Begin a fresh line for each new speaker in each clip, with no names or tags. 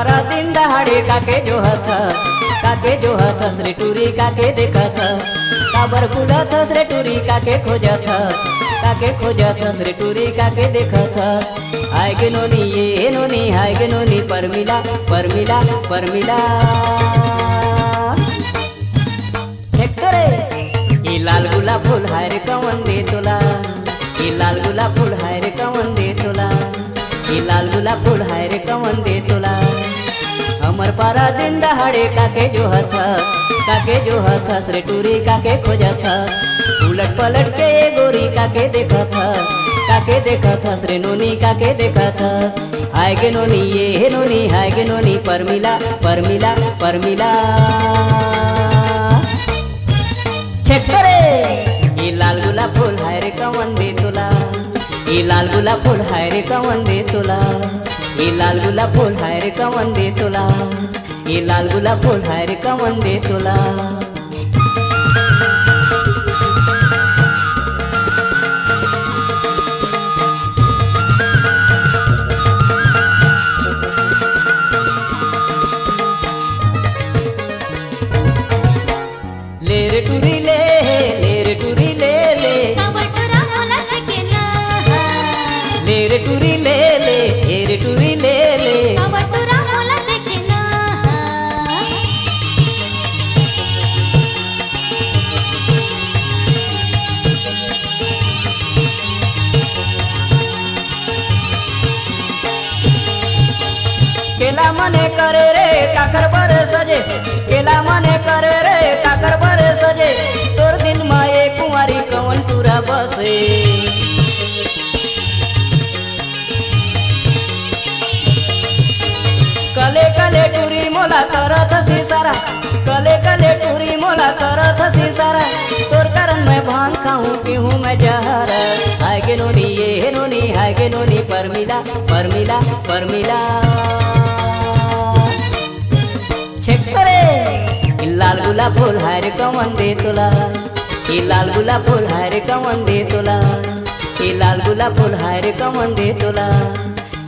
पारा दिन दहाड़े काके जो हथस रे टूरी काके देखथस काबर कुलथस रे टूरी काके खोजथस रे टूरी काके देखथस आय गे नोनी ये नोनी हाय गे नोनी परमिला परमिला परमिला छेक रे ये लाल गुलाब फूल हाय रे कवन दे तोला ये लाल गुलाब फूल हाय रे कवन दे तोला ये लाल गुलाब फूल हाय रे कवन दे तोला हमर पारा दिन दहाड़े काके जो हथस रे टूरी काके खोजथस उलट पलट के ये गोरी काके देखथस रे नोनी काके देखथस हाय गे नोनी ये नोनी हाय गे नोनी परमिला परमिला परमिला छेक रे ये लाल गुलाब फूल हाय रे कवन दे तोला ये लाल गुलाब फूल हाय रे कवन दे तोला ये लाल गुलाब फूल हाय रे कवन दे तोला ये लाल गुलाब फूल हाय रे कवन दे तोला ले रे टूरी ले रे टूरी ले
कवटुरा मोला छकेला
ले रे टूरी ले रे टूरी ले
कवटुरा मोला देखेला
केला मने करे रे काकर बर सजे केला मने करे रे काकर बर सजे तोर दिन माए कुंवारी कवन टूरा बसे कले कले टूरी मोला करत सिसारा कले कले टूरी मोला करत सिसारा तोर कारण मैं भांग खाऊं पीहूं मैं जहर हाय गे नोनी ये नोनी हाय गे नोनी परमिला परमिला परमिला छेक रे ये लाल गुलाब फूल हाय रे कवन दे तोला ये लाल गुलाब फूल हाय रे कवन दे तोला ये लाल गुलाब फूल हाय रे कवन दे तोला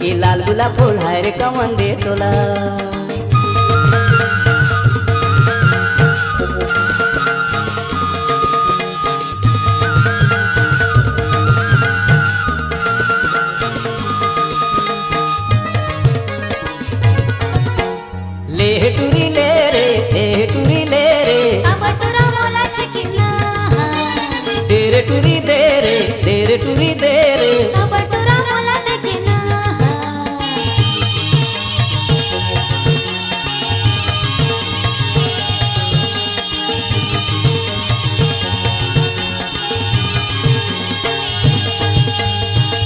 ये लाल गुलाब फूल हाय रे कवन दे तोला ले टूरी ले टूरी ले
कवटुरा मोला छकेला
दे रे टूरी दे रे टूरी दे
कवटुरा मोला देखेला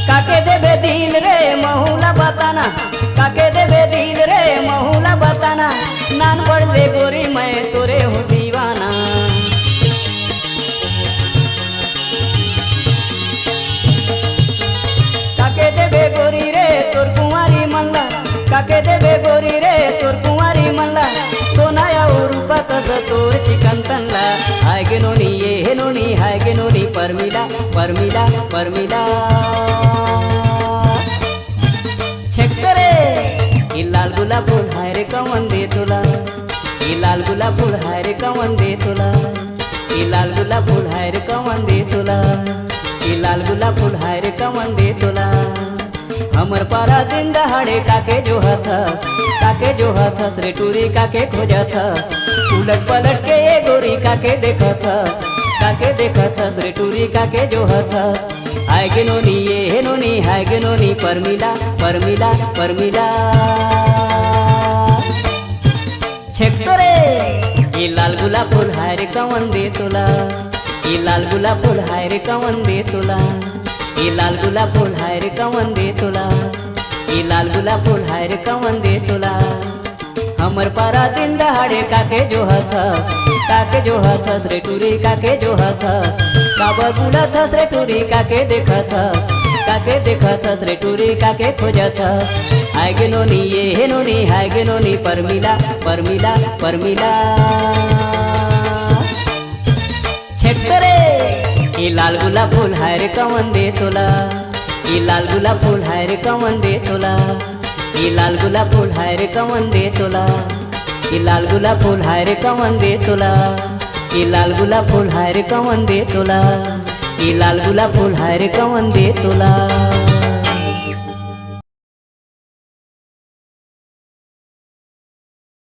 काके देबे दिल रे महुला बताना काके देबे दिल रे महुला बताना नान पड़ ले गोरी मैं तोरे हूँ दीवाना काके देबे गोरी रे तोर कुंवारी मनला काके देबे गोरी रे तोर कुंवारी मनला सोनाया रूपा कस तोर चिकन तनला हाय गे नोनी ये नोनी हाय गे नोनी परमिला परमिला परमिला छेक रे ये लाल गुलाब फूल हाय रे कवन दे तोला ये लाल गुलाब फूल हाय रे कवन दे तोला ये लाल गुलाब फूल हाय रे कवन दे तोला ये लाल गुलाब फूल हाय रे कवन दे तोला हमर पारा दिन दहाड़े काके जो हथस रे टूरी काके खोजथस उलट पलट के ये गोरी काके देखथस रे टूरी काके जो हथस हाय गे नोनी ये नोनी हाय गे नोनी परमिला परमिला परमिला छेक रे ये लाल गुलाब फूल हाय रे कवन दे तोला ये लाल गुलाब फूल हाय रे कवन दे तोला ये लाल गुलाब फूल हाय रे कवन दे तोला ये लाल गुलाब फूल हाय रे कवन दे तोला हमर पारा दिन दहाड़े काके जो हथस रे टूरी काके जो हथस काबर बुलथस रे टूरी काके देखथस रे टूरी काके खोजथस हाय गे नोनी ये नोनी हाय गे नोनी परमिला परमिला परमिला छेक रे ये लाल गुलाब फूल हाय रे कवन दे तोला ये लाल गुलाब फूल हाय रे कवन दे तोला ई लाल गुलाब फूल हाय रे कवन दे तोला ई लाल गुलाब फूल हाय रे कवन दे तोला ई लाल गुलाब फूल हाय रे कवन दे तोला ई लाल गुलाब फूल हाय रे कवन दे तोला